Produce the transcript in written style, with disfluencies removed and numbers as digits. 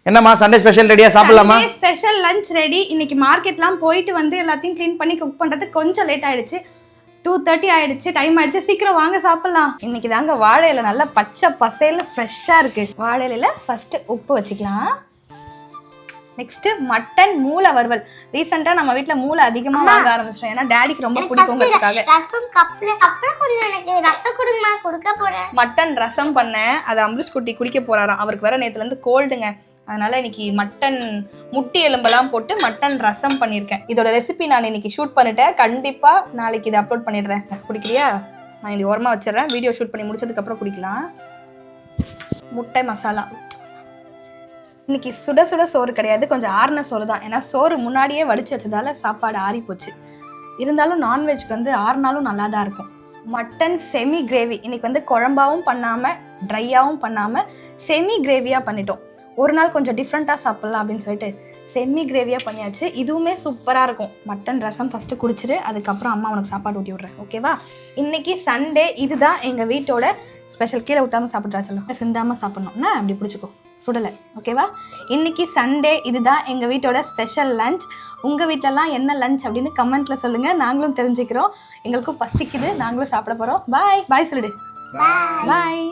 என்னம்மா Sunday special ரெடியா சாப்பிடலாமா? Special lunch ready. இன்னைக்கு மார்க்கெட்லாம் போயிட்டு வந்து எல்லாத்தையும் க்ளீன் பண்ணி குக் பண்றதுக்கு கொஞ்சம் லேட் ஆயிடுச்சு. 2:30 ஆயிடுச்சு, டைம் ஆயிடுச்சு. சீக்கிரம் வாங்க சாப்பிடலாம். இன்னைக்கு தாங்க வாழை இலை நல்லா பச்சை பசேல்னு ஃப்ரெஷ்ஷா இருக்கு. வாழை இலையில ஃபர்ஸ்ட் உப்பு வச்சுக்கலாம். நெக்ஸ்ட் மட்டன் மூளை வறுவல். ரீசெண்டா நம்ம வீட்ல மூளை அதிகமா வாங்க ஆரம்பிச்சோம். ஏன்னா டாடிக்கு ரொம்ப பிடிக்கும்ங்கிறதுக்காக. ரசம் கப்ல கொஞ்சம் எனக்கு ரசம் கொடுமா கொடுக்க போறேன். மட்டன் ரசம் பண்ணேன். அது அம்ருஷ் குட்டி குடிக்க போறாராம். அவருக்கு வேற நேத்துல இருந்து கோல்டுங்க. அதனால இன்னைக்கு மட்டன் முட்டி எலும்பெல்லாம் போட்டு மட்டன் ரசம் பண்ணியிருக்கேன். இதோட ரெசிபி நான் இன்னைக்கு ஷூட் பண்ணிட்டேன். கண்டிப்பா நாளைக்கு இதை அப்லோட் பண்ணிடுறேன். குடிக்கிறியா? நான் இன்னைக்கு ஓரமா வச்சிடறேன். வீடியோ ஷூட் பண்ணி முடிச்சதுக்கு அப்புறம் குடிக்கலாம். முட்டை மசாலா. இன்னைக்கு சுட சுட சோறு கிடையாது, கொஞ்சம் ஆறுன சோறு தான். ஏன்னா சோறு முன்னாடியே வடிச்சு வச்சதால சாப்பாடு ஆறி போச்சு. இருந்தாலும் நான்வெஜ்க்கு வந்து ஆறுனாலும் நல்லா தான் இருக்கும். Mutton semi gravy. இன்னைக்கு வந்து குழம்பாவும் பண்ணாமல் ட்ரையாகவும் பண்ணாமல் செமி கிரேவியாக பண்ணிட்டோம். ஒரு நாள் கொஞ்சம் டிஃப்ரெண்ட்டாக சாப்பிட்லாம் அப்படின்னு சொல்லிட்டு செமி கிரேவியாக பண்ணியாச்சு. இதுவுமே சூப்பராக இருக்கும். மட்டன் ரசம் ஃபஸ்ட்டு குடிச்சிட்டு அதுக்கப்புறம் அம்மா உனக்கு சாப்பாடு ஊட்டி விட்றேன், ஓகேவா? இன்னைக்கு சண்டே. இதுதான் எங்கள் வீட்டோட ஸ்பெஷல். கீழே ஊற்றாமல் சாப்பிட்றா சொல்லும், சிந்தாமல் சாப்பிட்ணும்னா அப்படி பிடிச்சிக்கோ, சுடலை, ஓகேவா? இன்னைக்கு சண்டே. இதுதான் எங்கள் வீட்டோட ஸ்பெஷல் லஞ்ச். உங்கள் வீட்டிலலாம் என்ன லஞ்ச் அப்படின்னு கமெண்ட்டில் சொல்லுங்கள். நாங்களும் தெரிஞ்சுக்கிறோம். எங்களுக்கும் பசிக்குது, நாங்களும் சாப்பிட போகிறோம். பாய் பாய் சொல்லிடு. பாய்.